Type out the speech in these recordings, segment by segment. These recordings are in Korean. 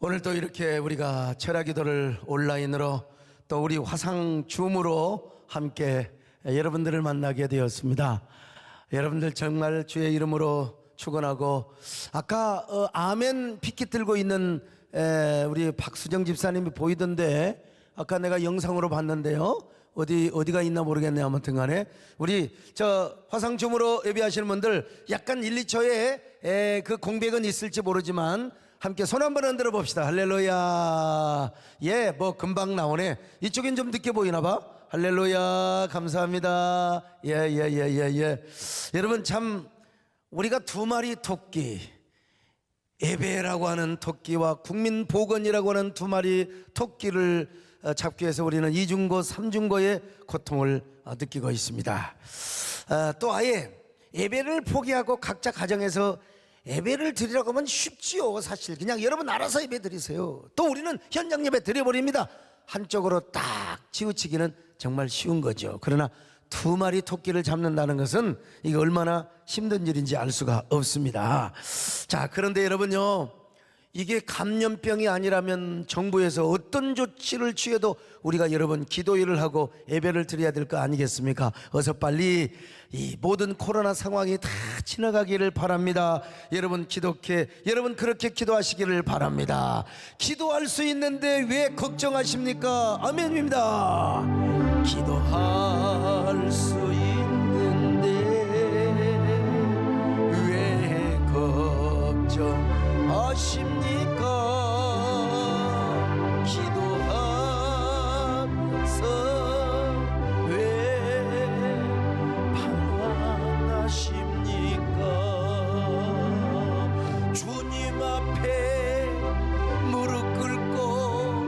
오늘 또 이렇게 우리가 철야기도를 온라인으로 또 우리 화상 줌으로 함께 여러분들을 만나게 되었습니다. 여러분들 정말 주의 이름으로 축원하고, 아까 아멘 피켓 들고 있는 우리 박수정 집사님이 보이던데, 아까 내가 영상으로 봤는데요, 어디가 있나 모르겠네요. 아무튼 간에 우리 저 화상 줌으로 예배하시는 분들 약간 1, 2초에 그 공백은 있을지 모르지만 함께 손 한번 흔들어 봅시다. 할렐루야. 예, 뭐 금방 나오네. 이쪽엔 좀 늦게 보이나 봐. 할렐루야. 감사합니다. 예. 여러분, 참 우리가 두 마리 토끼, 예배라고 하는 토끼와 국민보건이라고 하는 두 마리 토끼를 잡기 위해서 우리는 이중고 삼중고의 고통을 느끼고 있습니다. 또 아예 예배를 포기하고 각자 가정에서 예배를 드리라고 하면 쉽지요. 사실 그냥 여러분 알아서 예배 드리세요. 또 우리는 현장 예배 드려버립니다. 한쪽으로 딱 치우치기는 정말 쉬운 거죠. 그러나 두 마리 토끼를 잡는다는 것은 이게 얼마나 힘든 일인지 알 수가 없습니다. 자, 그런데 여러분요, 이게 감염병이 아니라면 정부에서 어떤 조치를 취해도 우리가 여러분 기도일을 하고 예배를 드려야 될 거 아니겠습니까? 어서 빨리 이 모든 코로나 상황이 다 지나가기를 바랍니다. 여러분 여러분 그렇게 기도하시기를 바랍니다. 기도할 수 있는데 왜 걱정하십니까? 아멘입니다. 기도할 수 있는데 왜 걱정하십니까? 기도하면서 왜 방황하십니까? 주님 앞에 무릎 꿇고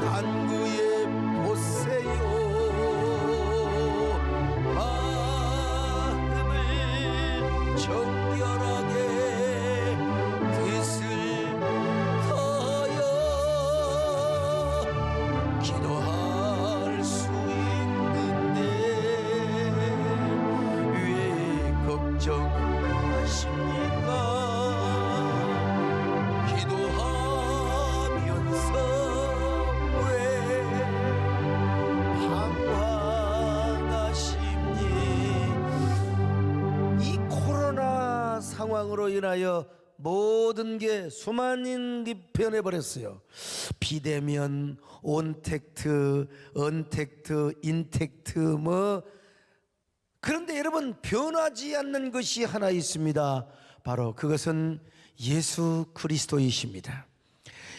간구해 보세요. 마음을 정결하게 뜻을 다하여 기도할 수 있는데 왜 걱정하십니까? 기도하면서 왜 방황하십니? 이 코로나 상황으로 인하여 모든 게 수만인이 변해버렸어요. 비대면, 온택트, 언택트, 인택트 그런데 여러분, 변하지 않는 것이 하나 있습니다. 바로 그것은 예수 그리스도이십니다.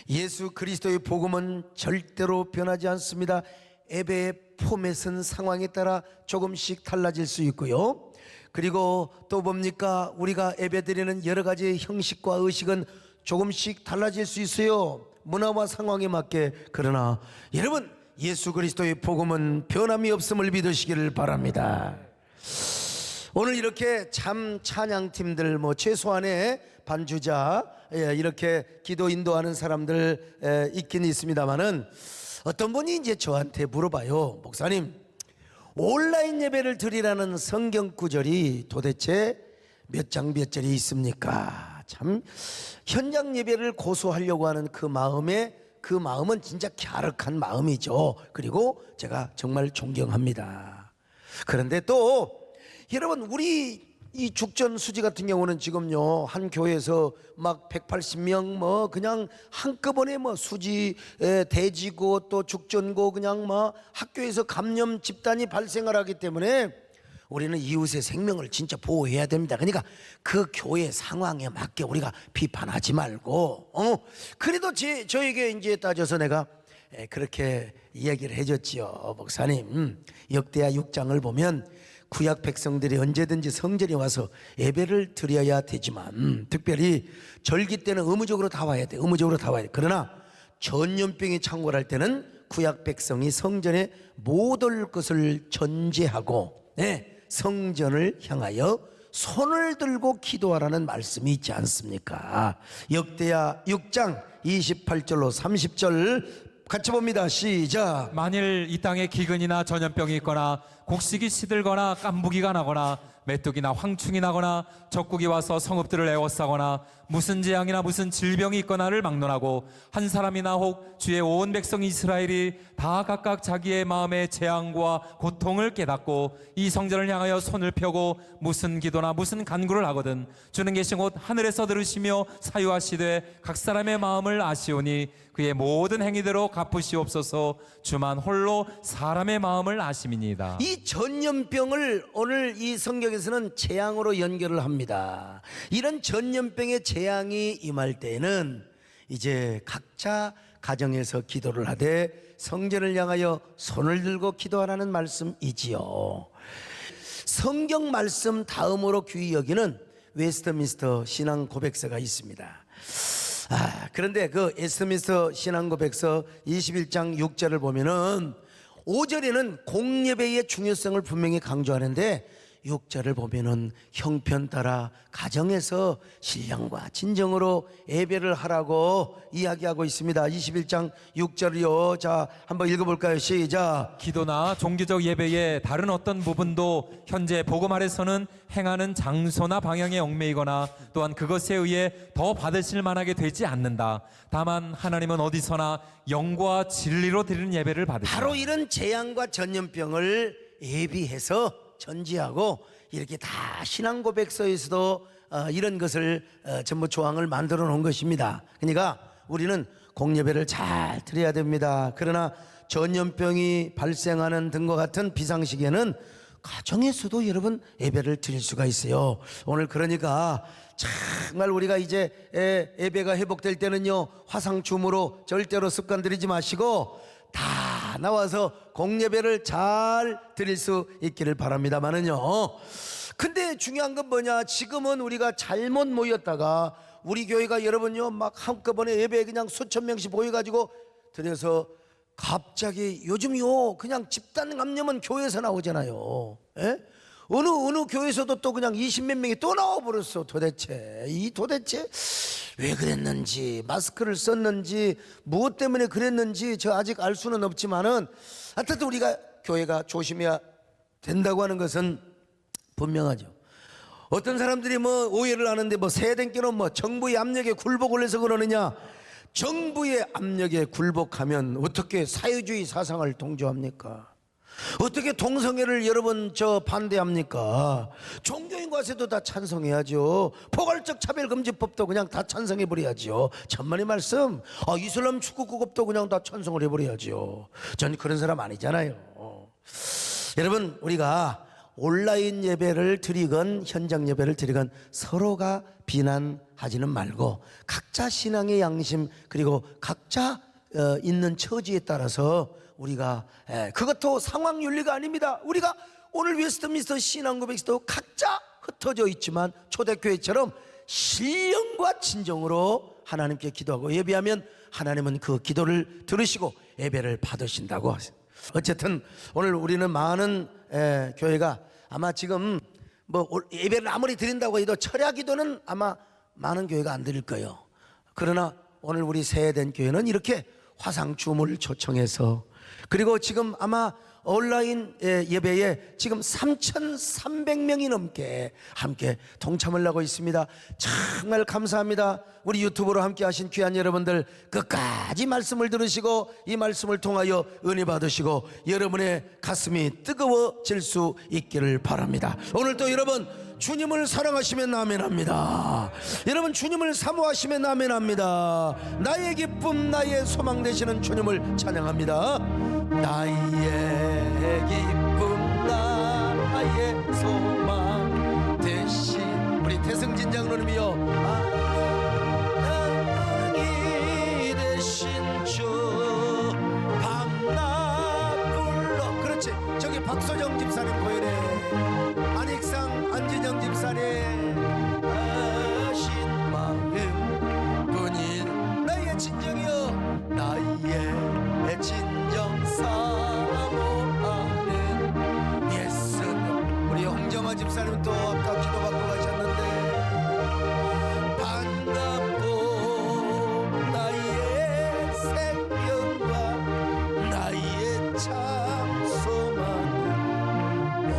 예수 그리스도의 복음은 절대로 변하지 않습니다. 예배의 포맷은 상황에 따라 조금씩 달라질 수 있고요. 그리고 또 뭡니까? 우리가 예배드리는 여러 가지 형식과 의식은 조금씩 달라질 수 있어요. 문화와 상황에 맞게. 그러나 여러분, 예수 그리스도의 복음은 변함이 없음을 믿으시기를 바랍니다. 오늘 이렇게 참 찬양팀들 최소한의 반주자 이렇게 기도 인도하는 사람들 있긴 있습니다만은, 어떤 분이 이제 저한테 물어봐요. 목사님, 온라인 예배를 드리라는 성경 구절이 도대체 몇 장 몇 절이 있습니까? 참 현장 예배를 고수하려고 하는 그 마음은 진짜 갸륵한 마음이죠. 그리고 제가 정말 존경합니다. 그런데 또 여러분, 우리 이 죽전 수지 같은 경우는 지금요, 한 교회에서 막 180명 그냥 한꺼번에 수지 대지고 또 죽전고 그냥 학교에서 감염 집단이 발생을 하기 때문에 우리는 이웃의 생명을 진짜 보호해야 됩니다. 그러니까 그 교회 상황에 맞게 우리가 비판하지 말고 그래도 저에게 이제 따져서 내가 그렇게 이야기를 해줬지요. 목사님, 역대하 6장을 보면 구약 백성들이 언제든지 성전에 와서 예배를 드려야 되지만, 특별히 절기 때는 의무적으로 다 와야 돼. 그러나 전염병이 창궐할 때는 구약 백성이 성전에 못 올 것을 전제하고 성전을 향하여 손을 들고 기도하라는 말씀이 있지 않습니까? 역대하 6장 28절로 30절 같이 봅니다. 시작. 만일 이 땅에 기근이나 전염병이 있거나 곡식이 시들거나 깐부기가 나거나 메뚜기나 황충이 나거나 적국이 와서 성읍들을 에워싸거나 무슨 재앙이나 무슨 질병이 있거나를 막론하고 한 사람이나 혹 주의 온 백성 이스라엘이 다 각각 자기의 마음의 재앙과 고통을 깨닫고 이 성전을 향하여 손을 펴고 무슨 기도나 무슨 간구를 하거든 주는 계신 곳 하늘에서 들으시며 사유하시되 각 사람의 마음을 아시오니 그의 모든 행위대로 갚으시옵소서. 주만 홀로 사람의 마음을 아심이니이다. 이 전염병을 오늘 이 성경에서는 재앙으로 연결을 합니다. 이런 전염병의 재앙이 임할 때에는 이제 각자 가정에서 기도를 하되 성전을 향하여 손을 들고 기도하라는 말씀이지요. 성경 말씀 다음으로 귀히 여기는 웨스트민스터 신앙 고백서가 있습니다. 그런데 그 웨스트민스터 신앙 고백서 21장 6절을 보면은 5절에는 공예배의 중요성을 분명히 강조하는데 6절을 보면은 형편 따라 가정에서 신령과 진정으로 예배를 하라고 이야기하고 있습니다. 21장 6절이요. 자, 한번 읽어볼까요? 시작. 기도나 종교적 예배의 다른 어떤 부분도 현재 복음 아래서는 행하는 장소나 방향에 얽매이거나 또한 그것에 의해 더 받으실 만하게 되지 않는다. 다만 하나님은 어디서나 영과 진리로 드리는 예배를 받으시다. 바로 이런 재앙과 전염병을 예비해서 전지하고 이렇게 다 신앙 고백서에서도 이런 것을 전부 조항을 만들어 놓은 것입니다. 그러니까 우리는 공예배를 잘 드려야 됩니다. 그러나 전염병이 발생하는 등과 같은 비상시기에는 가정에서도 여러분 예배를 드릴 수가 있어요. 오늘 그러니까 정말 우리가 이제 예배가 회복될 때는요, 화상춤으로 절대로 습관 들이지 마시고 다 나와서 공예배를 잘 드릴 수 있기를 바랍니다만은요. 근데 중요한 건 뭐냐, 지금은 우리가 잘못 모였다가 우리 교회가 여러분요 막 한꺼번에 예배에 그냥 수천 명씩 모여가지고 드려서 갑자기 요즘요 그냥 집단 감염은 교회에서 나오잖아요. 예? 어느 교회에서도 또 그냥 20몇 명이 또 나와버렸어. 도대체 왜 그랬는지, 마스크를 썼는지, 무엇 때문에 그랬는지 저 아직 알 수는 없지만은 하여튼 우리가 교회가 조심해야 된다고 하는 것은 분명하죠. 어떤 사람들이 뭐 오해를 하는데 뭐 세대께는 뭐 정부의 압력에 굴복을 해서 그러느냐. 정부의 압력에 굴복하면 어떻게 사회주의 사상을 동조합니까? 어떻게 동성애를 여러분 반대합니까? 종교인 과세도 다 찬성해야죠. 포괄적 차별금지법도 그냥 다 찬성해버려야죠. 천만의 말씀. 이슬람 축구국업도 그냥 다 찬성을 해버려야죠. 전 그런 사람 아니잖아요. 여러분, 우리가 온라인 예배를 드리건 현장 예배를 드리건 서로가 비난하지는 말고 각자 신앙의 양심 그리고 각자 있는 처지에 따라서 우리가 그것도 상황윤리가 아닙니다. 우리가 오늘 웨스트민스터 신앙고백에서도 각자 흩어져 있지만 초대교회처럼 신령과 진정으로 하나님께 기도하고 예배하면 하나님은 그 기도를 들으시고 예배를 받으신다고 하세요. 어쨌든 오늘 우리는 많은 교회가 아마 지금 뭐 예배를 아무리 드린다고 해도 철야 기도는 아마 많은 교회가 안 드릴 거예요. 그러나 오늘 우리 세대된 교회는 이렇게 화상춤을 초청해서 그리고 지금 아마 온라인 예배에 지금 3,300명이 넘게 함께 동참을 하고 있습니다. 정말 감사합니다. 우리 유튜브로 함께 하신 귀한 여러분들 끝까지 말씀을 들으시고 이 말씀을 통하여 은혜 받으시고 여러분의 가슴이 뜨거워질 수 있기를 바랍니다. 오늘도 여러분 주님을 사랑하시면 아멘합니다. 여러분 주님을 사모하시면 아멘합니다. 나의 기쁨 나의 소망 되시는 주님을 찬양합니다. 나의 기쁨 나의 소망 되신 우리 태승진 장로님이요 사랑이 되신 주 밤낮 불러 그렇지 저기 박소정 집사님 보이네 안익상 안진영 집사님 하신 마음 뿐인 나의 진정이여 나의 진정 사모하는 예수님 우리 홍정아 집사님 또 아까 기도받고 가셨는데 반갑고 나의 생명과 나의 참 소망은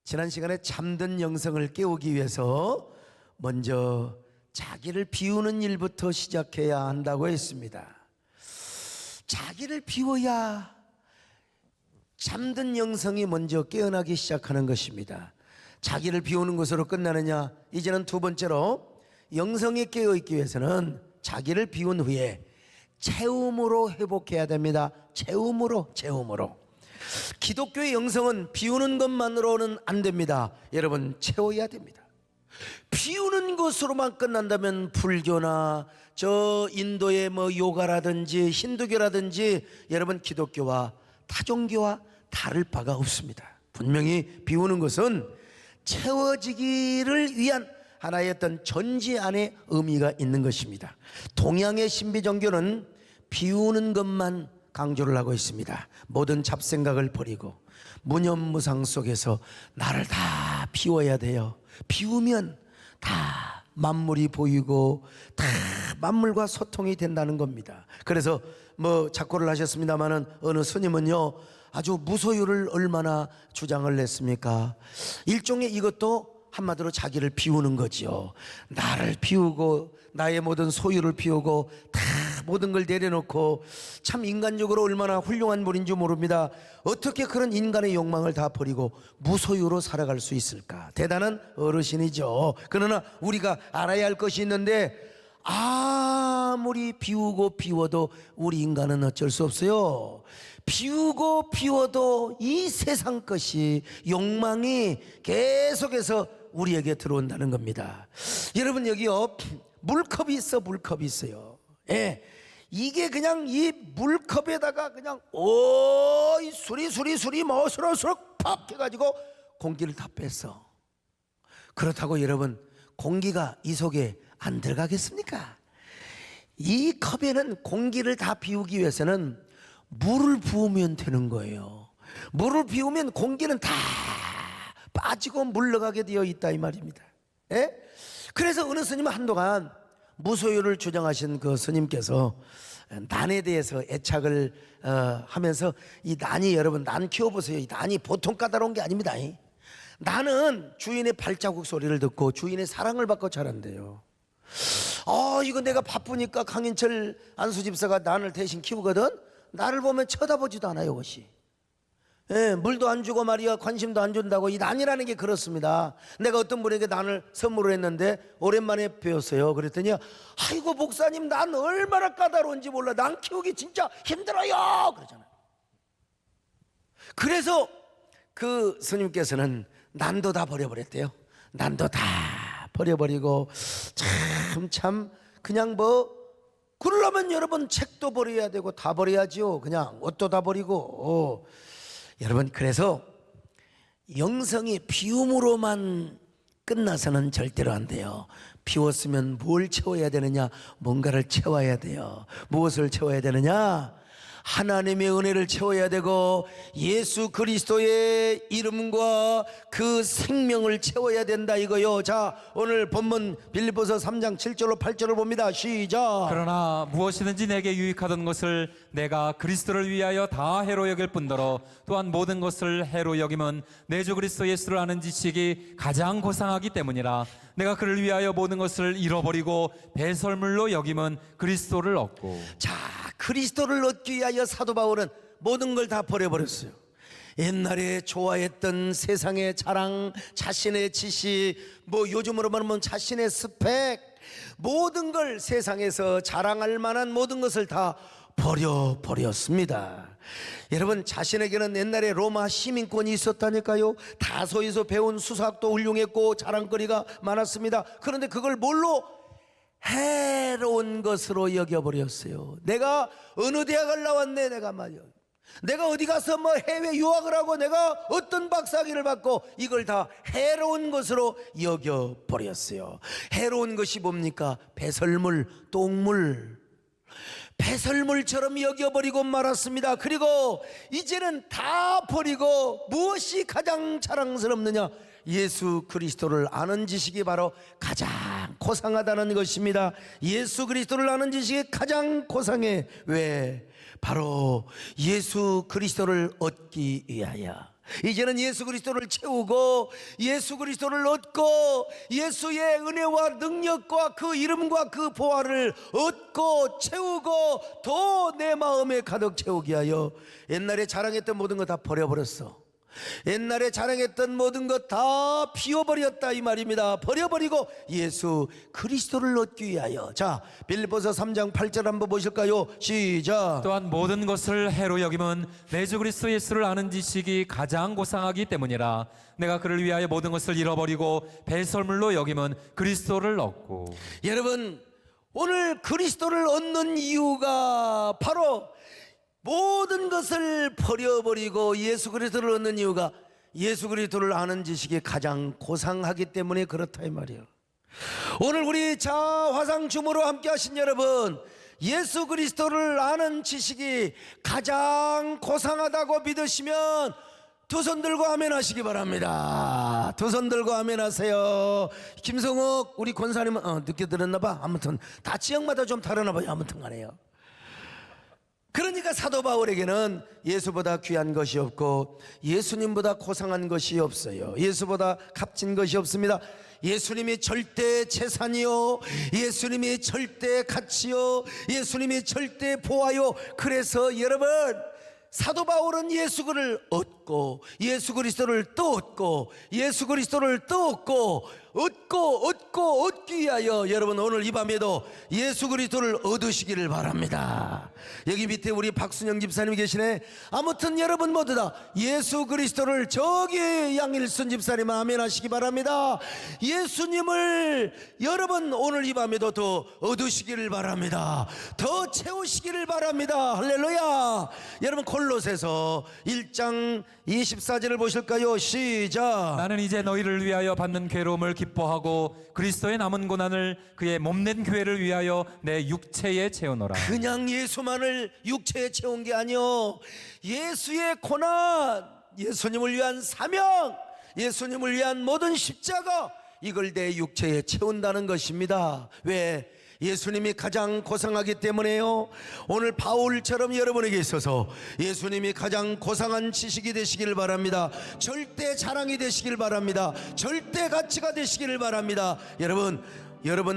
지난 시간에 잠든 영성을 깨우기 위해서 먼저 자기를 비우는 일부터 시작해야 한다고 했습니다. 자기를 비워야 잠든 영성이 먼저 깨어나기 시작하는 것입니다. 자기를 비우는 것으로 끝나느냐? 이제는 두 번째로 영성이 깨어있기 위해서는 자기를 비운 후에 채움으로 회복해야 됩니다. 채움으로. 기독교의 영성은 비우는 것만으로는 안 됩니다. 여러분, 채워야 됩니다. 비우는 것으로만 끝난다면 불교나 저 인도의 요가라든지 힌두교라든지 여러분 기독교와 타종교와 다를 바가 없습니다. 분명히 비우는 것은 채워지기를 위한 하나의 어떤 전지 안에 의미가 있는 것입니다. 동양의 신비 종교는 비우는 것만 강조를 하고 있습니다. 모든 잡생각을 버리고 무념무상 속에서 나를 다 비워야 돼요. 비우면 다 만물이 보이고 다 만물과 소통이 된다는 겁니다. 그래서 작고를 하셨습니다마는 어느 스님은요 아주 무소유를 얼마나 주장을 했습니까? 일종의 이것도 한마디로 자기를 비우는 거지요. 나를 비우고 나의 모든 소유를 비우고 다 모든 걸 내려놓고 참 인간적으로 얼마나 훌륭한 분인지 모릅니다. 어떻게 그런 인간의 욕망을 다 버리고 무소유로 살아갈 수 있을까? 대단한 어르신이죠. 그러나 우리가 알아야 할 것이 있는데 아무리 비우고 비워도 우리 인간은 어쩔 수 없어요. 비우고 비워도 이 세상 것이 욕망이 계속해서 우리에게 들어온다는 겁니다. 여러분 여기요 물컵이 있어요. 예, 이게 그냥 이 물컵에다가 그냥 이 수리 수럭 팍 해가지고 공기를 다 뺐어. 그렇다고 여러분 공기가 이 속에 안 들어가겠습니까? 이 컵에는 공기를 다 비우기 위해서는 물을 부으면 되는 거예요. 물을 비우면 공기는 다 빠지고 물러가게 되어 있다 이 말입니다. 예? 그래서 어느 스님은 한동안 무소유를 주장하신 그 스님께서 난에 대해서 애착을 하면서 이 난이 여러분 난 키워보세요. 이 난이 보통 까다로운 게 아닙니다. 난은 주인의 발자국 소리를 듣고 주인의 사랑을 받고 자란대요. 이거 내가 바쁘니까 강인철 안수집사가 난을 대신 키우거든. 나를 보면 쳐다보지도 않아요. 이것이 물도 안 주고 말이야 관심도 안 준다고. 이 난이라는 게 그렇습니다. 내가 어떤 분에게 난을 선물을 했는데 오랜만에 배웠어요. 그랬더니 아이고 목사님 난 얼마나 까다로운지 몰라. 난 키우기 진짜 힘들어요 그러잖아요. 그래서 그 스님께서는 난도 다 버려버렸대요. 난도 다 버려버리고 참 그냥 그러려면 여러분 책도 버려야 되고 다 버려야지요. 그냥 옷도 다 버리고 여러분 그래서 영성이 비움으로만 끝나서는 절대로 안 돼요. 비웠으면 뭘 채워야 되느냐? 뭔가를 채워야 돼요. 무엇을 채워야 되느냐? 하나님의 은혜를 채워야 되고 예수 그리스도의 이름과 그 생명을 채워야 된다 이거요. 자 오늘 본문 빌립보서 3장 7절로 8절을 봅니다. 시작. 그러나 무엇이든지 내게 유익하던 것을 내가 그리스도를 위하여 다 해로 여길 뿐더러 또한 모든 것을 해로 여김은 내 주 그리스도 예수를 아는 지식이 가장 고상하기 때문이라. 내가 그를 위하여 모든 것을 잃어버리고 배설물로 여김은 그리스도를 얻고. 자 그리스도를 얻기 위하여 사도 바울은 모든 걸 다 버려버렸어요. 옛날에 좋아했던 세상의 자랑, 자신의 지식, 요즘으로 말하면 자신의 스펙, 모든 걸 세상에서 자랑할 만한 모든 것을 다 버렸습니다. 여러분 자신에게는 옛날에 로마 시민권이 있었다니까요. 다소에서 배운 수사학도 훌륭했고 자랑거리가 많았습니다. 그런데 그걸 뭘로? 해로운 것으로 여겨버렸어요. 내가 어느 대학을 나왔네. 내가 어디 가서 해외 유학을 하고 내가 어떤 박사학위를 받고 이걸 다 해로운 것으로 여겨버렸어요. 해로운 것이 뭡니까? 배설물, 똥물, 배설물처럼 여겨버리고 말았습니다. 그리고 이제는 다 버리고 무엇이 가장 자랑스럽느냐? 예수 그리스도를 아는 지식이 바로 가장 고상하다는 것입니다. 예수 그리스도를 아는 지식이 가장 고상해. 왜? 바로 예수 그리스도를 얻기 위하여. 이제는 예수 그리스도를 채우고 예수 그리스도를 얻고 예수의 은혜와 능력과 그 이름과 그 보화를 얻고 채우고 더 내 마음에 가득 채우게 하여 옛날에 자랑했던 모든 거 다 버려버렸어. 옛날에 자랑했던 모든 것 다 비워버렸다 이 말입니다. 버려버리고 예수 그리스도를 얻기 위하여. 자, 빌립보서 3장 8절 한번 보실까요? 시작. 또한 모든 것을 해로 여김은 내 주 그리스도 예수를 아는 지식이 가장 고상하기 때문이라. 내가 그를 위하여 모든 것을 잃어버리고 배설물로 여김은 그리스도를 얻고. 여러분, 오늘 그리스도를 얻는 이유가 바로 모든 것을 버려버리고 예수 그리스도를 얻는 이유가 예수 그리스도를 아는 지식이 가장 고상하기 때문에 그렇다 이 말이에요. 오늘 우리 자화상 주무로 함께 하신 여러분, 예수 그리스도를 아는 지식이 가장 고상하다고 믿으시면 두 손 들고 아멘 하시기 바랍니다. 두 손 들고 아멘 하세요. 김성욱 우리 권사님은 늦게 들었나 봐. 아무튼 다 지역마다 좀 다르나 봐요. 아무튼 간에요. 그러니까 사도 바울에게는 예수보다 귀한 것이 없고 예수님보다 고상한 것이 없어요. 예수보다 값진 것이 없습니다. 예수님이 절대 재산이요, 예수님이 절대 가치요, 예수님이 절대 보아요. 그래서 여러분, 사도 바울은 예수를 얻고 예수 그리스도를 또 얻고 예수 그리스도를 또 얻고 얻기 위하여 여러분 오늘 이 밤에도 예수 그리스도를 얻으시기를 바랍니다. 여기 밑에 우리 박순영 집사님이 계시네. 아무튼 여러분 모두 다 예수 그리스도를, 저기 양일순 집사님 아멘 하시기 바랍니다. 예수님을 여러분 오늘 이 밤에도 더 얻으시기를 바랍니다. 더 채우시기를 바랍니다. 할렐루야. 여러분 골로새서 1장 24절을 보실까요? 시작. 나는 이제 너희를 위하여 받는 괴로움을 기뻐하고 그리스도의 남은 고난을 그의 몸된 교회를 위하여 내 육체에 채우노라. 그냥 예수만을 육체에 채운 게 아니요, 예수의 고난, 예수님을 위한 사명, 예수님을 위한 모든 십자가, 이걸 내 육체에 채운다는 것입니다. 왜? 예수님이 가장 고상하기 때문에요. 오늘 바울처럼 여러분에게 있어서 예수님이 가장 고상한 지식이 되시기를 바랍니다. 절대 자랑이 되시기를 바랍니다. 절대 가치가 되시기를 바랍니다. 여러분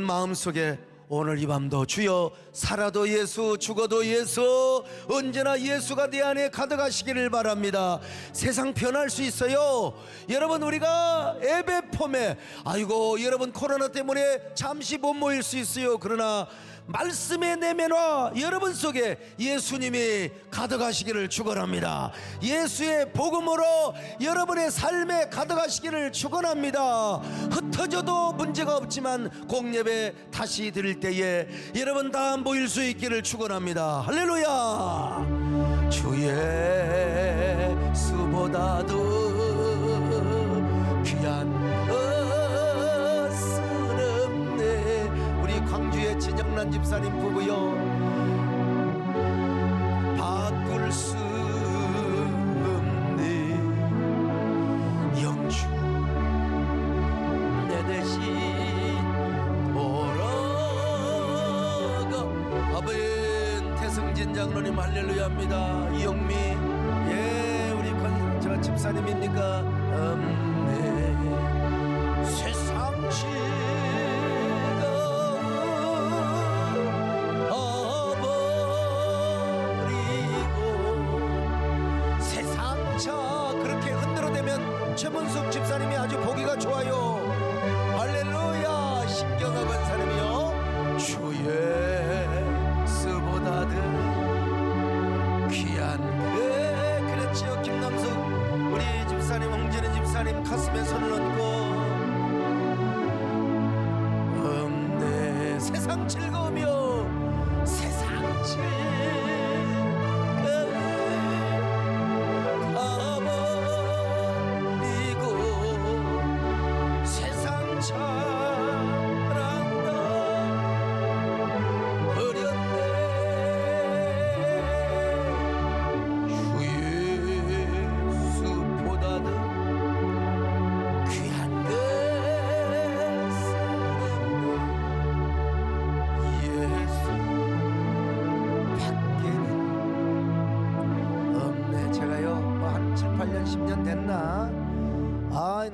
마음속에 오늘 이 밤도 주여 살아도 예수, 죽어도 예수, 언제나 예수가 내 안에 가득하시기를 바랍니다. 세상 변할 수 있어요. 여러분 우리가 예배 폼에 아이고 여러분 코로나 때문에 잠시 못 모일 수 있어요. 그러나 말씀의 내면화 여러분 속에 예수님이 가득하시기를 축원합니다. 예수의 복음으로 여러분의 삶에 가득하시기를 축원합니다. 흩어져도 문제가 없지만 공예배 다시 드릴 때에 여러분 다 모일 수 있기를 축원합니다. 할렐루야. 주의 수보다도 귀한 광주의 진영란 집사님 부부요, 바꿀 수 없네 영주 내 대신 돌아가. 아버지 태승진 장로님 할렐루야입니다. 이영미 우리 저 집사님입니까? 세상 최문숙 집사님이 아주 보기가 좋아요. 할렐루야. 신경아 권사님이요, 주의 수보다도 귀한 그렇지요. 김남숙 우리 집사님, 홍진희 집사님 가슴에 손을 얹고 없네 세상 즐거우며 세상 즐거움 귀한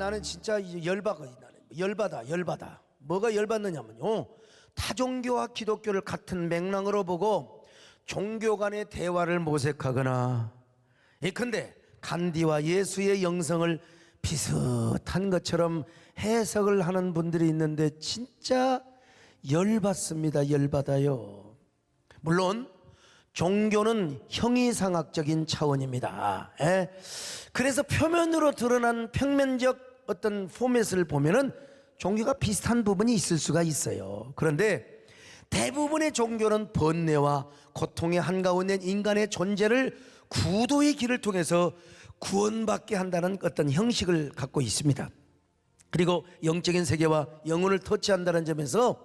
나는 진짜 열받아. 뭐가 열받느냐면요, 타종교와 기독교를 같은 맥락으로 보고 종교 간의 대화를 모색하거나, 예컨대 간디와 예수의 영성을 비슷한 것처럼 해석을 하는 분들이 있는데 진짜 열받습니다. 열받아요. 물론 종교는 형이상학적인 차원입니다. 그래서 표면으로 드러난 평면적 어떤 포맷을 보면은 종교가 비슷한 부분이 있을 수가 있어요. 그런데 대부분의 종교는 번뇌와 고통의 한가운데 인간의 존재를 구도의 길을 통해서 구원받게 한다는 어떤 형식을 갖고 있습니다. 그리고 영적인 세계와 영혼을 터치한다는 점에서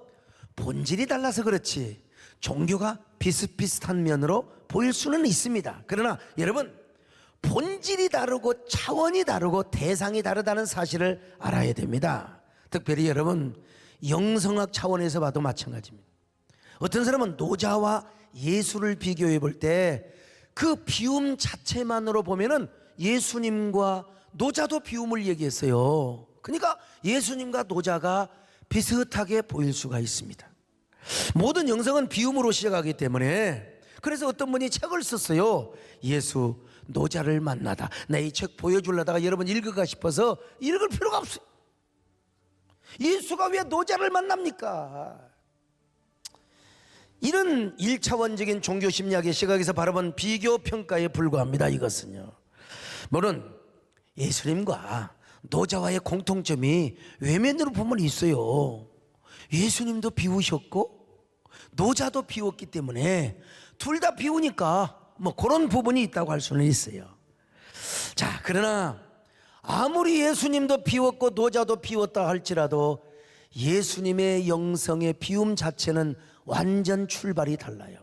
본질이 달라서 그렇지 종교가 비슷비슷한 면으로 보일 수는 있습니다. 그러나 여러분, 본질이 다르고 차원이 다르고 대상이 다르다는 사실을 알아야 됩니다. 특별히 여러분, 영성학 차원에서 봐도 마찬가지입니다. 어떤 사람은 노자와 예수를 비교해 볼 때 그 비움 자체만으로 보면은 예수님과 노자도 비움을 얘기했어요. 그러니까 예수님과 노자가 비슷하게 보일 수가 있습니다. 모든 영성은 비움으로 시작하기 때문에, 그래서 어떤 분이 책을 썼어요. 예수 노자를 만나다. 나 이 책 보여주려다가 여러분 읽을까 싶어서 읽을 필요가 없어요. 예수가 왜 노자를 만납니까? 이런 1차원적인 종교심리학의 시각에서 바라본 비교평가에 불과합니다. 이것은요, 물론 예수님과 노자와의 공통점이 외면으로 보면 있어요. 예수님도 비우셨고 노자도 비웠기 때문에 둘 다 비우니까 뭐 그런 부분이 있다고 할 수는 있어요. 자, 그러나 아무리 예수님도 비웠고 노자도 비웠다 할지라도 예수님의 영성의 비움 자체는 완전 출발이 달라요.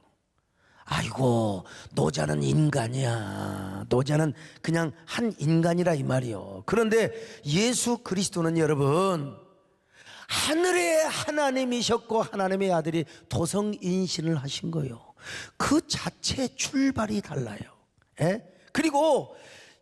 아이고, 노자는 인간이야. 노자는 그냥 한 인간이라 이 말이요. 그런데 예수 그리스도는 여러분, 하늘의 하나님이셨고 하나님의 아들이 도성인신을 하신 거예요. 그 자체 출발이 달라요. 그리고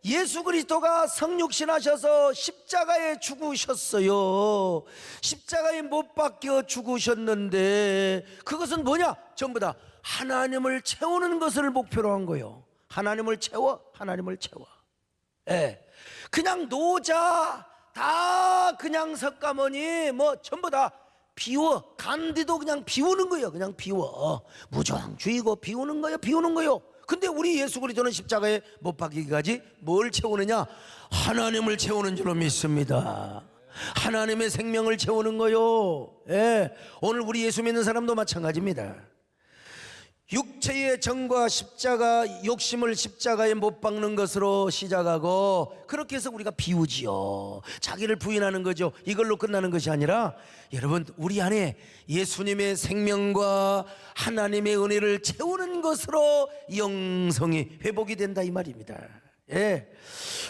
예수 그리스도가 성육신하셔서 십자가에 죽으셨어요. 십자가에 못 박혀 죽으셨는데 그것은 뭐냐? 전부 다 하나님을 채우는 것을 목표로 한 거예요. 하나님을 채워. 그냥 노자 다 그냥 석가모니 뭐 전부 다 비워. 간디도 그냥 비우는 거예요. 그냥 비워. 무정주의고 비우는 거예요. 근데 우리 예수 그리스도는 십자가에 못 박히기까지 뭘 채우느냐? 하나님을 채우는 줄로 믿습니다. 하나님의 생명을 채우는 거요. 오늘 우리 예수 믿는 사람도 마찬가지입니다. 육체의 정과 십자가, 욕심을 십자가에 못 박는 것으로 시작하고 그렇게 해서 우리가 비우지요. 자기를 부인하는 거죠. 이걸로 끝나는 것이 아니라 여러분, 우리 안에 예수님의 생명과 하나님의 은혜를 채우는 것으로 영성이 회복이 된다 이 말입니다.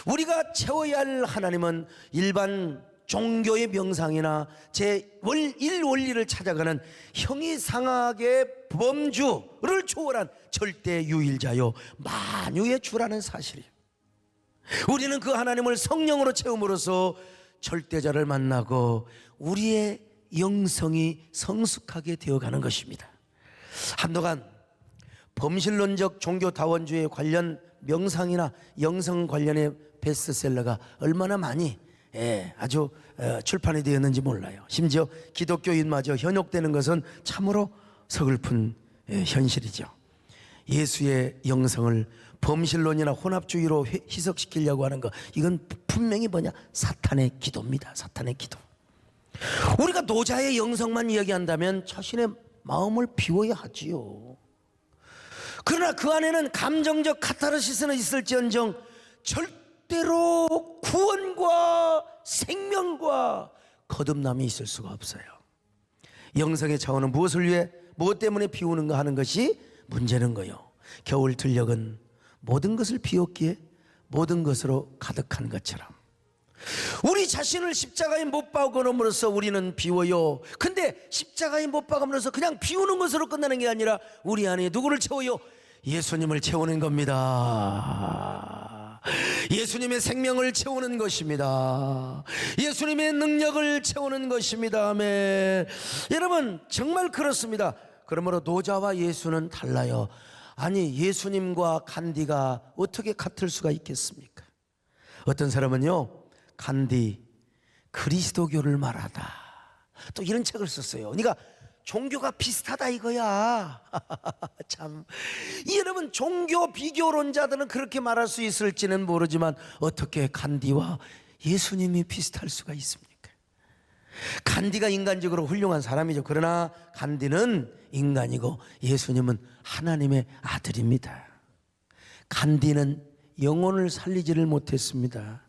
우리가 채워야 할 하나님은 일반 종교의 명상이나 제1 원리를 찾아가는 형이상학의 범주를 초월한 절대 유일자요 만유의 주라는 사실이에요. 우리는 그 하나님을 성령으로 채움으로써 절대자를 만나고 우리의 영성이 성숙하게 되어가는 것입니다. 한동안 범실론적 종교다원주의 관련 명상이나 영성 관련의 베스트셀러가 얼마나 많이 아주 출판이 되었는지 몰라요. 심지어 기독교인마저 현혹되는 것은 참으로 서글픈 현실이죠. 예수의 영성을 범실론이나 혼합주의로 희석시키려고 하는 것, 이건 분명히 뭐냐? 사탄의 기도입니다. 사탄의 기도. 우리가 노자의 영성만 이야기한다면 자신의 마음을 비워야 하지요. 그러나 그 안에는 감정적 카타르시스는 있을지언정 절대로 구원과 생명과 거듭남이 있을 수가 없어요. 영성의 차원은 무엇을 위해, 무엇 때문에 비우는가 하는 것이 문제는 거요. 겨울 들녘은 모든 것을 비웠기에 모든 것으로 가득한 것처럼 우리 자신을 십자가에 못 박음으로써 우리는 비워요. 근데 십자가에 못 박음으로써 그냥 비우는 것으로 끝나는 게 아니라 우리 안에 누구를 채워요? 예수님을 채우는 겁니다. 예수님의 생명을 채우는 것입니다. 예수님의 능력을 채우는 것입니다. 아멘. 여러분 정말 그렇습니다. 그러므로 노자와 예수는 달라요. 아니 예수님과 간디가 어떻게 같을 수가 있겠습니까? 어떤 사람은요 간디 그리스도교를 말하다 또 이런 책을 썼어요. 그러니까 종교가 비슷하다 이거야. 참 여러분 종교 비교론자들은 그렇게 말할 수 있을지는 모르지만 어떻게 간디와 예수님이 비슷할 수가 있습니까? 간디가 인간적으로 훌륭한 사람이죠. 그러나 간디는 인간이고 예수님은 하나님의 아들입니다. 간디는 영혼을 살리지를 못했습니다.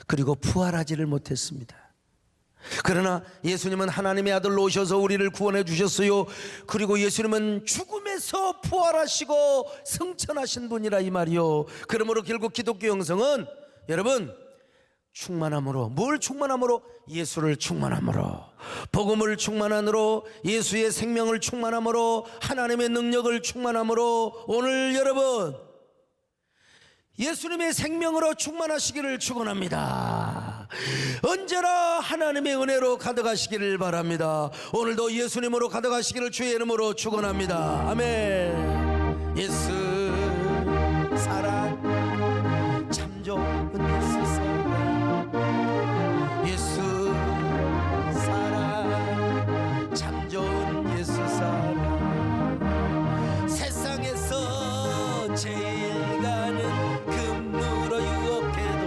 그리고 부활하지를 못했습니다. 그러나 예수님은 하나님의 아들로 오셔서 우리를 구원해 주셨어요. 그리고 예수님은 죽음에서 부활하시고 승천하신 분이라 이 말이요. 그러므로 결국 기독교 영성은 여러분 충만함으로, 뭘 충만함으로? 예수를 충만함으로, 복음을 충만함으로, 예수의 생명을 충만함으로, 하나님의 능력을 충만함으로 오늘 여러분 예수님의 생명으로 충만하시기를 축원합니다. 언제나 하나님의 은혜로 가득하시기를 바랍니다. 오늘도 예수님으로 가득하시기를 주의 이름으로 축원합니다. 아멘. 예수 사랑 참 좋은 예수 사랑, 예수 사랑 참 좋은 예수 사랑, 세상에서 제일 가는 금으로 유혹해도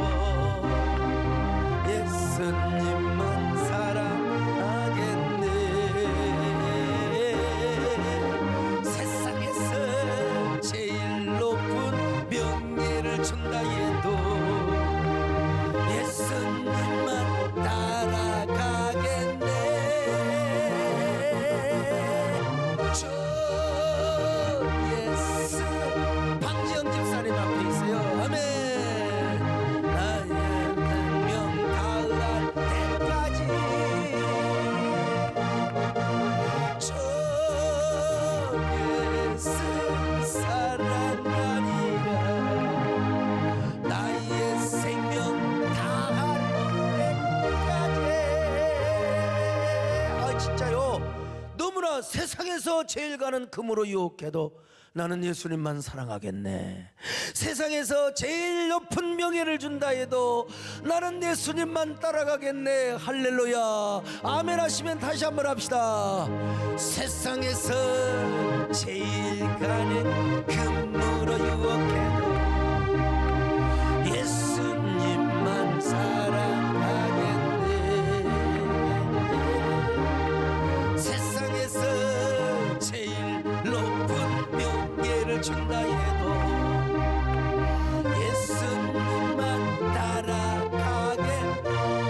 예수님만 사랑하겠네. 세상에서 제일 높은 명예를 준다 해도 예수님만 따라가겠네. 주 예수. 방지영 집사님 앞에 있어요. 아멘. 나의 생명 다할 때까지 주 예수 사랑하리라. 나의 생명 다할 때까지. 진짜요. 너무나 세상에서 제일 가는 금으로 유혹해도 나는 예수님만 사랑하겠네. 세상에서 제일 높은 명예를 준다 해도 나는 예수님만 따라가겠네. 할렐루야. 아멘 하시면 다시 한번 합시다. 세상에서 제일 가는 금으로 유혹해도 예수님만 사랑하겠네. 세상에서 제일 높은 명예를 준다 해도 예수님만 따라가게.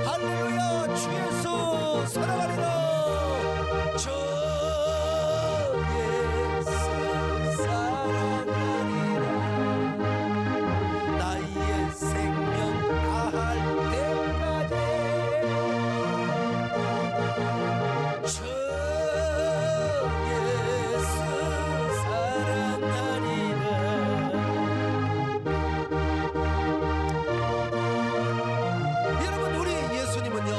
할렐루야. 주 예수 사랑하리라. 주 예수 사랑하리라. 나의 생명 다할 때까지 주 예수 사랑하리라. 여러분 우리 예수님은요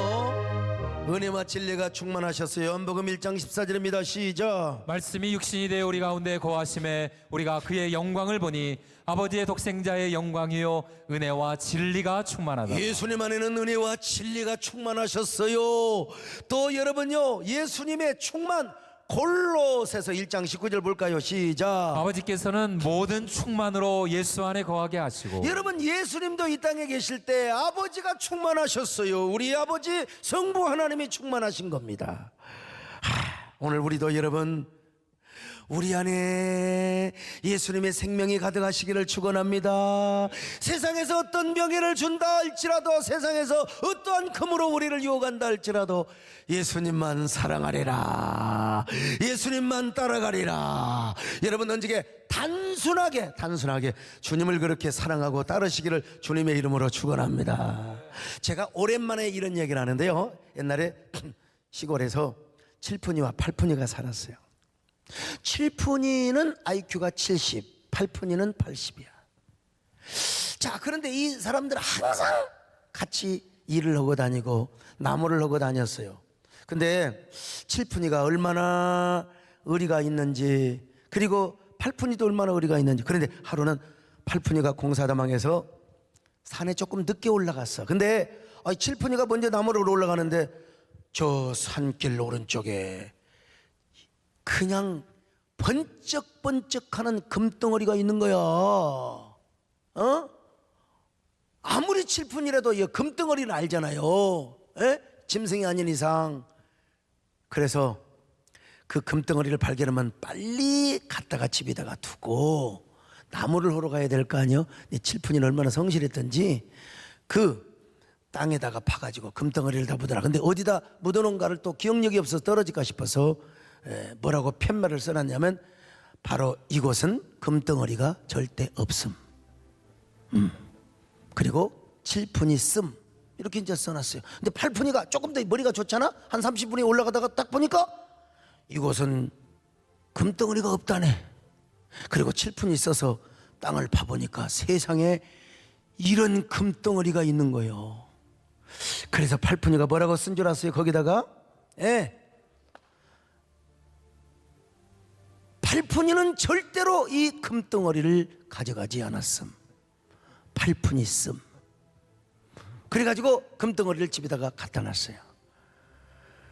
은혜와 진리가 충만하셨어요. 요한복음 1장 14절입니다. 시작. 말씀이 육신이 되어 우리 가운데 거하심에 우리가 그의 영광을 보니 아버지의 독생자의 영광이요 은혜와 진리가 충만하다. 예수님 안에는 은혜와 진리가 충만하셨어요. 또 여러분요 예수님의 충만 골로새서 1장 19절 볼까요? 시작. 아버지께서는 모든 충만으로 예수 안에 거하게 하시고. 여러분 예수님도 이 땅에 계실 때 아버지가 충만하셨어요. 우리 아버지 성부 하나님이 충만하신 겁니다. 오늘 우리도 여러분 우리 안에 예수님의 생명이 가득하시기를 축원합니다. 세상에서 어떤 명예를 준다 할지라도, 세상에서 어떠한 금으로 우리를 유혹한다 할지라도 예수님만 사랑하리라. 예수님만 따라가리라. 여러분 언제게 단순하게 주님을 그렇게 사랑하고 따르시기를 주님의 이름으로 축원합니다. 제가 오랜만에 이런 얘기를 하는데요, 옛날에 시골에서 7푼이와 8푼이가 살았어요. 7푼이는 IQ가 70, 8푼이는 80이야. 자, 그런데 이 사람들 항상 같이 일을 하고 다니고 나무를 하고 다녔어요. 근데 칠푼이가 얼마나 의리가 있는지, 그리고 팔푼이도 얼마나 의리가 있는지. 그런데 하루는 팔푼이가 공사다망해서 산에 조금 늦게 올라갔어. 근데 칠푼이가 먼저 나무로 올라가는데 저 산길 오른쪽에 그냥 번쩍번쩍하는 금덩어리가 있는 거야. 아무리 칠푼이라도 이 금덩어리를 알잖아요. 짐승이 아닌 이상. 그래서 그 금덩어리를 발견하면 빨리 갖다가 집에다가 두고 나무를 호러 가야 될 거 아니요. 칠푼이는 얼마나 성실했던지 그 땅에다가 파가지고 금덩어리를 다 묻어라. 근데 어디다 묻어놓은가를 또 기억력이 없어서 떨어질까 싶어서 뭐라고 팻말을 써놨냐면 바로 이곳은 금덩어리가 절대 없음. 그리고 칠푼이 씀, 이렇게 이제 써놨어요. 근데 팔푼이가 조금 더 머리가 좋잖아. 한 30분이 올라가다가 딱 보니까 이곳은 금덩어리가 없다네. 그리고 칠푼이 있어서 땅을 파보니까 세상에 이런 금덩어리가 있는 거예요. 그래서 팔푼이가 뭐라고 쓴 줄 아세요? 거기다가 팔푼이는 절대로 이 금덩어리를 가져가지 않았음. 팔푼이 씀. 그래가지고 금덩어리를 집에다가 갖다 놨어요.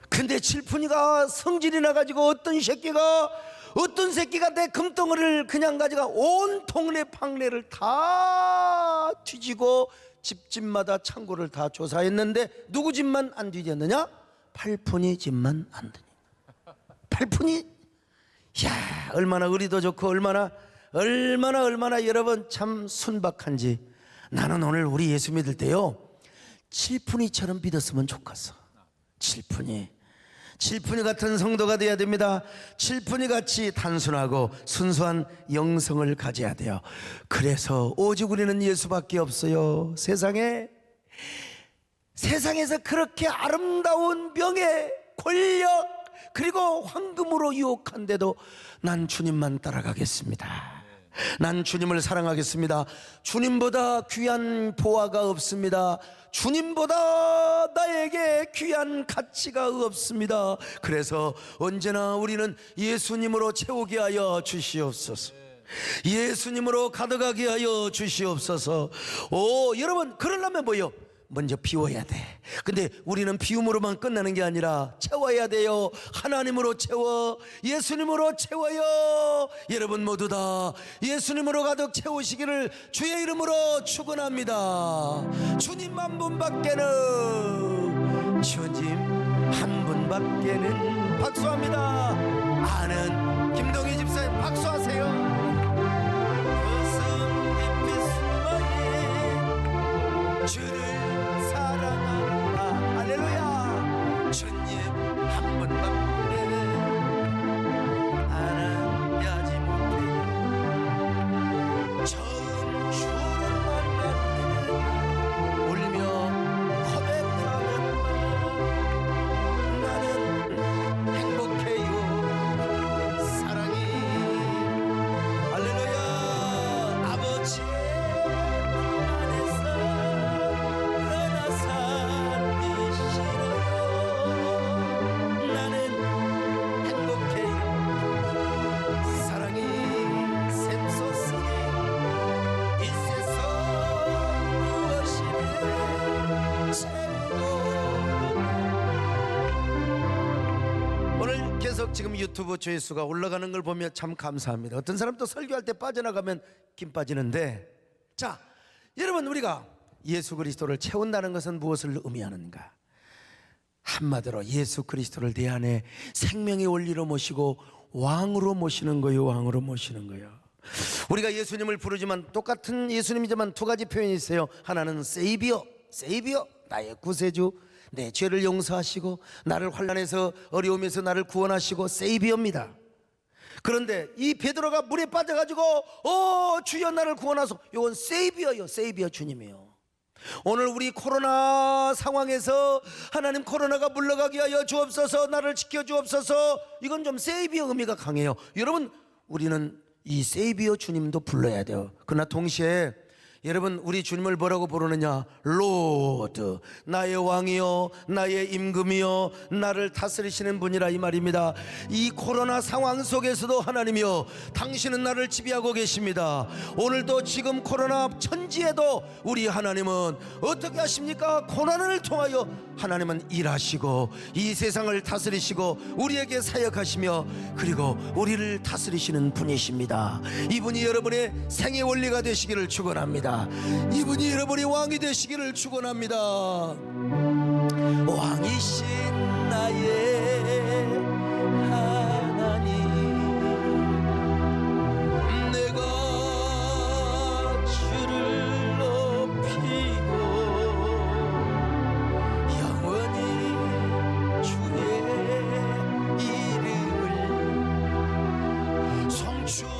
근데 칠푼이가 성질이 나가지고 어떤 새끼가 내 금덩어리를 그냥 가져가 온 동네 방네를 다 뒤지고 집집마다 창고를 다 조사했는데 누구 집만 안 뒤졌느냐? 팔푼이 집만 안 뒤졌느냐. 팔푼이, 야, 얼마나 의리도 좋고 얼마나 여러분 참 순박한지. 나는 오늘 우리 예수 믿을 때요 칠푼이처럼 믿었으면 좋겠어. 칠푼이 같은 성도가 되어야 됩니다. 칠푼이 같이 단순하고 순수한 영성을 가져야 돼요. 그래서 오직 우리는 예수밖에 없어요. 세상에서 그렇게 아름다운 명예, 권력, 그리고 황금으로 유혹한데도 난 주님만 따라가겠습니다. 난 주님을 사랑하겠습니다. 주님보다 귀한 보화가 없습니다. 주님보다 나에게 귀한 가치가 없습니다. 그래서 언제나 우리는 예수님으로 채우게 하여 주시옵소서. 예수님으로 가득하게 하여 주시옵소서. 여러분, 그러려면 뭐요? 먼저 비워야 돼. 근데 우리는 비움으로만 끝나는 게 아니라 채워야 돼요. 하나님으로 채워, 예수님으로 채워요. 여러분 모두 다 예수님으로 가득 채우시기를 주의 이름으로 축원합니다. 주님 한 분밖에는, 주님 한 분밖에는. 박수합니다. 아는 김동희 집사님 박수하세요. 주를 사랑한다. 할렐루야. 주님 한 분밖에 아는 못해요. 처음 주를 만난 그날 울며 고백하는 나는 행복해요. 사랑이. 할렐루야. 아버지 지금 유튜브 조회수가 올라가는 걸 보면 참 감사합니다. 어떤 사람도 설교할 때 빠져나가면 김 빠지는데, 자, 여러분, 우리가 예수 그리스도를 채운다는 것은 무엇을 의미하는가? 한마디로 예수 그리스도를 내 안에 생명의 원리로 모시고 왕으로 모시는 거예요. 왕으로 모시는 거예요. 우리가 예수님을 부르지만 똑같은 예수님이지만 두 가지 표현이 있어요. 하나는 세이비어, 나의 구세주, 내 죄를 용서하시고 나를 환난에서 어려움에서 나를 구원하시고 세이비어입니다. 그런데 이 베드로가 물에 빠져가지고 주여 나를 구원하소서, 이건 세이비어요. 세이비어 주님이에요. 오늘 우리 코로나 상황에서 하나님 코로나가 물러가게 하여 주옵소서, 나를 지켜주옵소서, 이건 좀 세이비어 의미가 강해요. 여러분, 우리는 이 세이비어 주님도 불러야 돼요. 그러나 동시에 여러분, 우리 주님을 뭐라고 부르느냐? 로드, 나의 왕이요, 나의 임금이요, 나를 다스리시는 분이라 이 말입니다. 이 코로나 상황 속에서도 하나님이요, 당신은 나를 지배하고 계십니다. 오늘도 지금 코로나 천지에도 우리 하나님은 어떻게 하십니까? 고난을 통하여 하나님은 일하시고 이 세상을 다스리시고 우리에게 사역하시며 그리고 우리를 다스리시는 분이십니다. 이분이 여러분의 생의 원리가 되시기를 축원합니다. 이분이 여러분이 왕이 되시기를 축원합니다. 왕이신 나의 하나님, 내가 주를 높이고 영원히 주의 이름을 송축하리.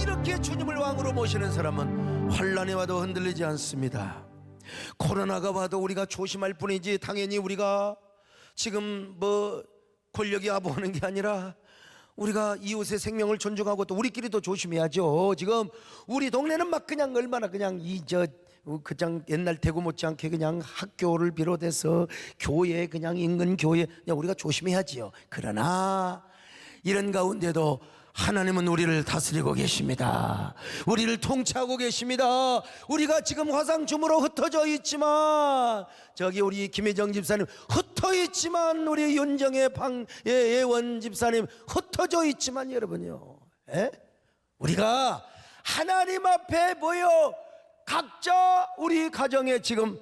이렇게 주님을 왕으로 모시는 사람은 환난이 와도 흔들리지 않습니다. 코로나가 와도 우리가 조심할 뿐이지, 당연히 우리가 지금 뭐 권력이 아부하는 게 아니라 우리가 이웃의 생명을 존중하고 또 우리끼리도 조심해야죠. 지금 우리 동네는 막 그냥 얼마나 그냥 그냥 옛날 대구 못지않게 그냥 학교를 비롯해서 교회, 그냥 인근 교회, 그냥 우리가 조심해야지요. 그러나 이런 가운데도 하나님은 우리를 다스리고 계십니다. 우리를 통치하고 계십니다. 우리가 지금 화상줌으로 흩어져 있지만, 저기 우리 김혜정 집사님 흩어 있지만, 우리 윤정의 예원 집사님 흩어져 있지만, 여러분요, 우리가 하나님 앞에 모여 각자 우리 가정에 지금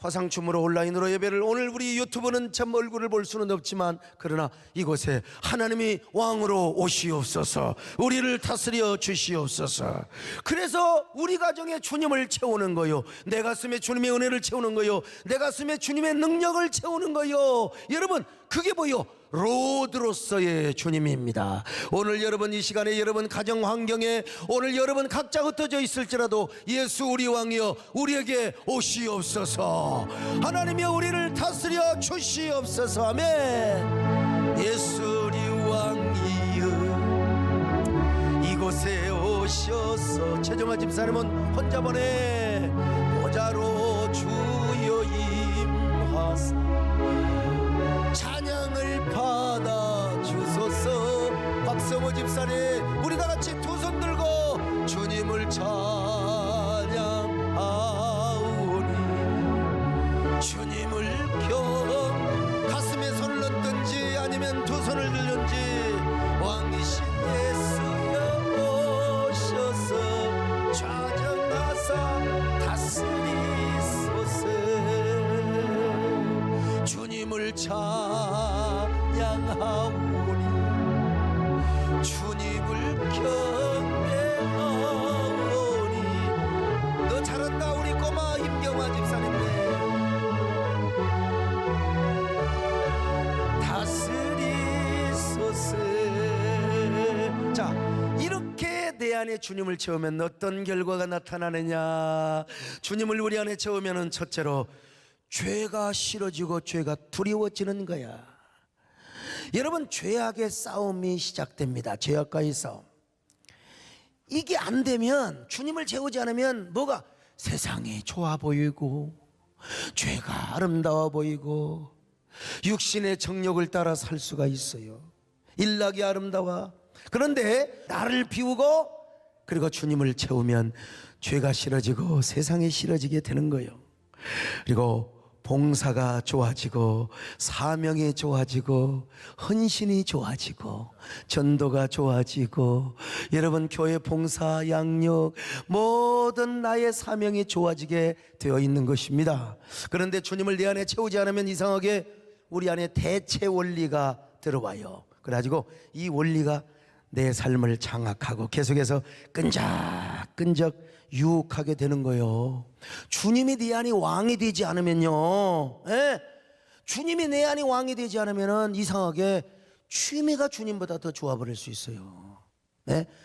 화상춤으로 온라인으로 예배를, 오늘 우리 유튜브는 참 얼굴을 볼 수는 없지만 그러나 이곳에 하나님이 왕으로 오시옵소서, 우리를 다스려 주시옵소서. 그래서 우리 가정에 주님을 채우는 거요, 내 가슴에 주님의 은혜를 채우는 거요, 내 가슴에 주님의 능력을 채우는 거요. 여러분, 그게 뭐요? 로드로서의 주님입니다. 오늘 여러분 이 시간에 여러분 가정 환경에 오늘 여러분 각자 흩어져 있을지라도 예수 우리 왕이여 우리에게 오시옵소서. 하나님이여 우리를 다스려 주시옵소서. 아멘. 예수 우리 왕이여 이곳에 오셔서, 최정아 집사님은 혼자 보내 보좌로 주여 임하사 찬양을 받아 주소서. 박성호 집사님, 우리 다 같이 두 손 들고 주님을 찬양하오니, 주님을 가슴에 손을 얹든지 아니면 두 손을 들든지, 왕이신 예수여 오셔서 좌정하사 다스리소서. 주님을 찬양하오니, 주님을 경배하오니. 너 잘한다 우리 꼬마 임경화 집사님네. 다스리소서. 자, 이렇게 내 안에 주님을 채우면 어떤 결과가 나타나느냐? 주님을 우리 안에 채우면은 첫째로 죄가 싫어지고 죄가 두려워지는 거야. 여러분, 죄악의 싸움이 시작됩니다. 죄악과의 싸움. 이게 안 되면, 주님을 채우지 않으면 뭐가? 세상이 좋아 보이고 죄가 아름다워 보이고 육신의 정욕을 따라 살 수가 있어요. 일락이 아름다워. 그런데 나를 비우고 그리고 주님을 채우면 죄가 싫어지고 세상이 싫어지게 되는 거예요. 그리고 봉사가 좋아지고 사명이 좋아지고 헌신이 좋아지고 전도가 좋아지고, 여러분 교회 봉사, 양육, 모든 나의 사명이 좋아지게 되어 있는 것입니다. 그런데 주님을 내 안에 채우지 않으면 이상하게 우리 안에 대체 원리가 들어와요. 그래가지고 이 원리가 내 삶을 장악하고 계속해서 끈적끈적 유혹하게 되는 거예요. 주님이 내 안에 왕이 되지 않으면요, 주님이 내 안에 왕이 되지 않으면 이상하게 취미가 주님보다 더 좋아버릴 수 있어요.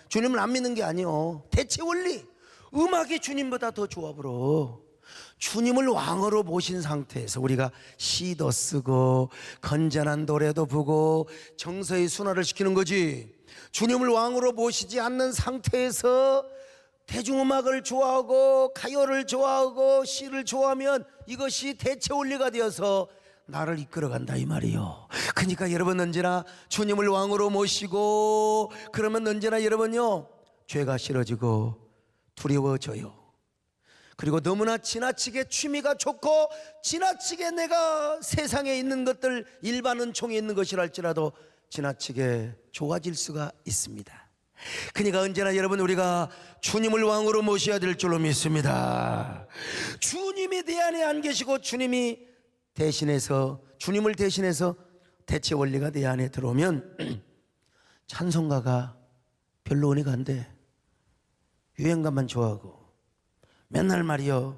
주님을 안 믿는 게 아니요, 대체 원리, 음악이 주님보다 더 좋아버려. 주님을 왕으로 모신 상태에서 우리가 시도 쓰고 건전한 노래도 부르고 정서의 순화를 시키는 거지. 주님을 왕으로 모시지 않는 상태에서 대중음악을 좋아하고 가요를 좋아하고 시를 좋아하면 이것이 대체 원리가 되어서 나를 이끌어간다 이 말이요. 그러니까 여러분 언제나 주님을 왕으로 모시고 그러면 언제나 여러분요 죄가 싫어지고 두려워져요. 그리고 너무나 지나치게 취미가 좋고 지나치게 내가 세상에 있는 것들 일반 은총에 있는 것이랄지라도 지나치게 좋아질 수가 있습니다. 그러니까 언제나 여러분 우리가 주님을 왕으로 모셔야 될 줄로 믿습니다. 주님이 내 안에 안 계시고 주님을 대신해서 대체 원리가 내 안에 들어오면 찬송가가 별로 은혜가 안 돼. 유행가만 좋아하고 맨날 말이요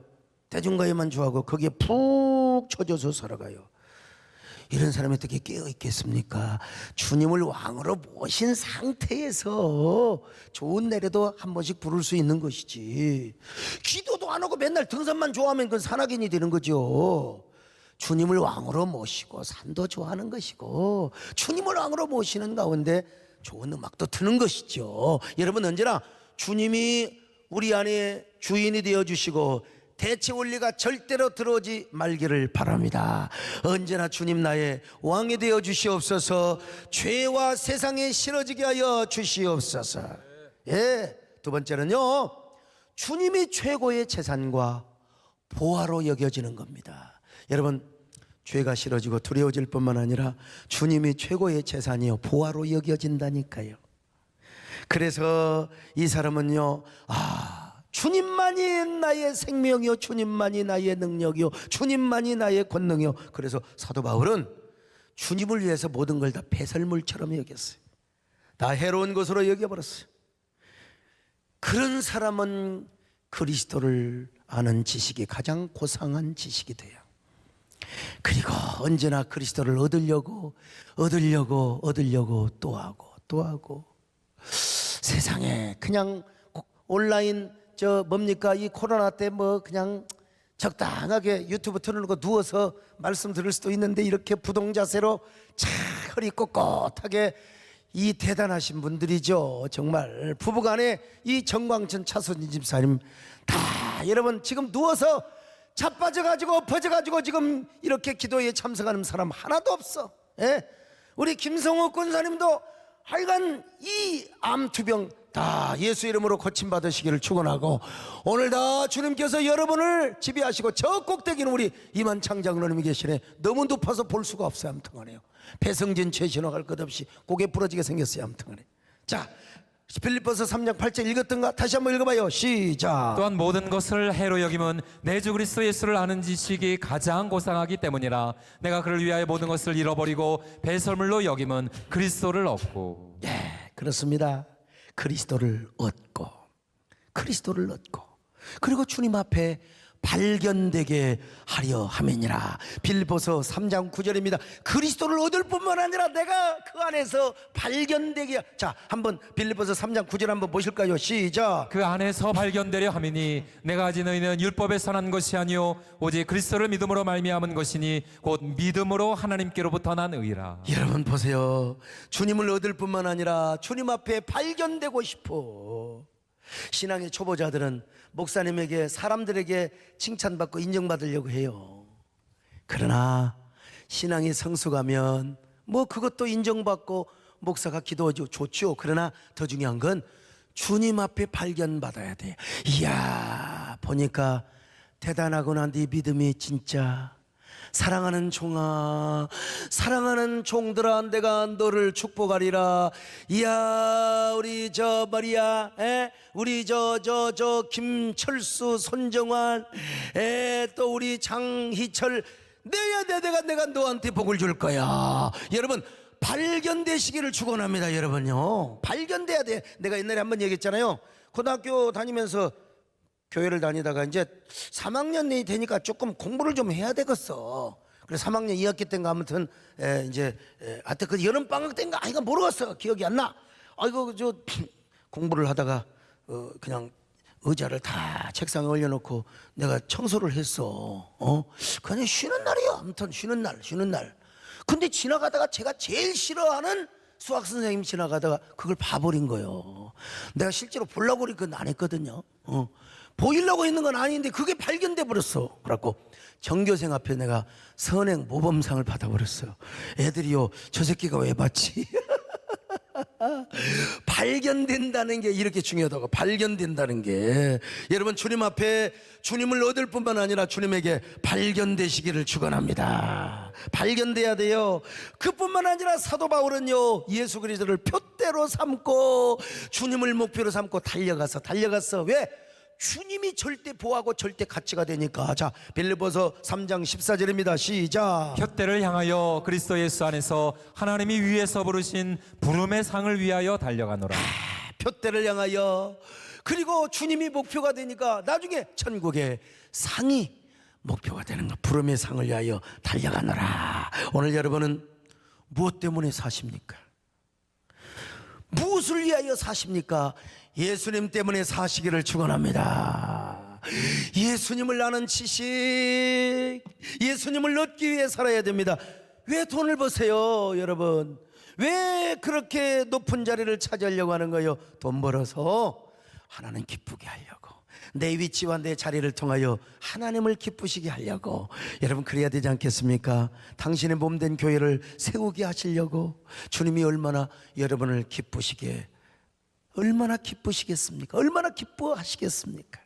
대중가요만 좋아하고 거기에 푹 쳐져서 살아가요. 이런 사람이 어떻게 깨어 있겠습니까? 주님을 왕으로 모신 상태에서 좋은 노래도 한 번씩 부를 수 있는 것이지, 기도도 안 하고 맨날 등산만 좋아하면 그건 산악인이 되는 거죠. 주님을 왕으로 모시고 산도 좋아하는 것이고 주님을 왕으로 모시는 가운데 좋은 음악도 트는 것이죠. 여러분 언제나 주님이 우리 안에 주인이 되어주시고 대체 원리가 절대로 들어오지 말기를 바랍니다. 언제나 주님 나의 왕이 되어 주시옵소서. 죄와 세상에 싫어지게 하여 주시옵소서. 예, 두 번째는요, 주님이 최고의 재산과 보화로 여겨지는 겁니다. 여러분 죄가 싫어지고 두려워질 뿐만 아니라 주님이 최고의 재산이요 보화로 여겨진다니까요. 그래서 이 사람은요, 주님만이 나의 생명이요 주님만이 나의 능력이요 주님만이 나의 권능이요. 그래서 사도 바울은 주님을 위해서 모든 걸 다 배설물처럼 여겼어요. 다 해로운 것으로 여겨버렸어요. 그런 사람은 그리스도를 아는 지식이 가장 고상한 지식이 돼요. 그리고 언제나 그리스도를 얻으려고 또 하고 세상에 그냥 온라인 이 코로나 때 그냥 적당하게 유튜브 틀어놓고 누워서 말씀 들을 수도 있는데 이렇게 부동자세로 차 허리 꼿꼿하게 이 대단하신 분들이죠. 정말 부부간에 이 정광천 차순진 집사님 다 여러분 지금 누워서 자빠져가지고 엎어져가지고 지금 이렇게 기도에 참석하는 사람 하나도 없어. 예? 우리 김성호 권사님도 하여간 이 암투병 다 예수 이름으로 고침받으시기를 축원하고 오늘 다 주님께서 여러분을 지배하시고 저 꼭대기는 우리 이만창 장로님이 계시네. 너무 높아서 볼 수가 없어요. 암통하네요. 배성진 최신호 갈 것 없이 고개 부러지게 생겼어요. 암통하네. 자, 빌립보서 3장 8절 읽었던가? 다시 한번 읽어봐요. 시작. 또한 모든 것을 해로 여김은 내 주 그리스도 예수를 아는 지식이 가장 고상하기 때문이라. 내가 그를 위하여 모든 것을 잃어버리고 배설물로 여김은 그리스도를 얻고. 예, 그렇습니다. 그리스도를 얻고 그리고 주님 앞에 발견되게 하려 함이니라. 빌립보서 3장 9절입니다. 그리스도를 얻을 뿐만 아니라 내가 그 안에서 발견되게. 자, 한번 빌립보서 3장 9절 한번 보실까요? 시작. 그 안에서 발견되려 함이니 내가 가진 의는 율법에서 난 것이 아니요 오직 그리스도를 믿음으로 말미암은 것이니 곧 믿음으로 하나님께로부터 난 의라. 여러분 보세요. 주님을 얻을 뿐만 아니라 주님 앞에 발견되고 싶어. 신앙의 초보자들은 목사님에게 사람들에게 칭찬받고 인정받으려고 해요. 그러나 신앙이 성숙하면 그것도 인정받고 목사가 기도하죠. 좋죠. 그러나 더 중요한 건 주님 앞에 발견받아야 돼. 이야, 보니까 대단하구나. 네 믿음이 진짜. 사랑하는 종아, 사랑하는 종들아, 내가 너를 축복하리라. 이야, 우리 말이야, 우리 김철수, 손정환, 또 우리 장희철, 내가 너한테 복을 줄 거야. 여러분 발견되시기를 축원합니다. 여러분요, 발견돼야 돼. 내가 옛날에 한번 얘기했잖아요. 고등학교 다니면서 교회를 다니다가 이제 3학년이 되니까 조금 공부를 좀 해야 되겠어. 그래서 3학년 2학기 때인가 아무튼 하여튼 그 여름 방학 때인가 모르겠어. 기억이 안 나. 공부를 하다가 그냥 의자를 다 책상에 올려놓고 내가 청소를 했어. 그냥 쉬는 날이야. 아무튼 쉬는 날. 근데 지나가다가 제가 제일 싫어하는 수학 선생님이 지나가다가 그걸 봐버린 거예요. 내가 실제로 보려고 그건 안 했거든요. 보이려고 했는 건 아닌데 그게 발견돼 버렸어. 그래갖고 전교생 앞에 내가 선행 모범상을 받아버렸어요. 애들이요, 저 새끼가 왜 봤지? 발견된다는 게 이렇게 중요하다고. 발견된다는 게, 여러분, 주님 앞에 주님을 얻을 뿐만 아니라 주님에게 발견되시기를 축원합니다. 발견돼야 돼요. 그뿐만 아니라 사도 바울은요, 예수 그리스도를 표대로 삼고 주님을 목표로 삼고 달려갔어. 왜? 주님이 절대 보호하고 절대 가치가 되니까. 자, 빌립보서 3장 14절입니다. 시작. 푯대를 향하여 그리스도 예수 안에서 하나님이 위에서 부르신 부름의 상을 위하여 달려가노라. 표대를 향하여, 그리고 주님이 목표가 되니까 나중에 천국의 상이 목표가 되는 거. 부름의 상을 위하여 달려가노라. 오늘 여러분은 무엇 때문에 사십니까? 무엇을 위하여 사십니까? 예수님 때문에 사시기를 축원합니다. 예수님을 아는 지식, 예수님을 얻기 위해 살아야 됩니다. 왜 돈을 버세요, 여러분? 왜 그렇게 높은 자리를 차지하려고 하는 거예요? 돈 벌어서 하나님 기쁘게 하려고, 내 위치와 내 자리를 통하여 하나님을 기쁘시게 하려고. 여러분, 그래야 되지 않겠습니까? 당신의 몸된 교회를 세우게 하시려고. 주님이 얼마나 여러분을 기쁘시게, 얼마나 기쁘시겠습니까? 얼마나 기뻐하시겠습니까?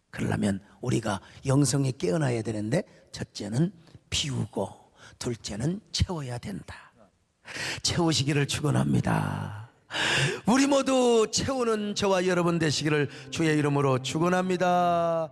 그러려면 우리가 영성에 깨어나야 되는데, 첫째는 비우고 둘째는 채워야 된다. 채우시기를 축원합니다. 우리 모두 채우는 저와 여러분 되시기를 주의 이름으로 축원합니다.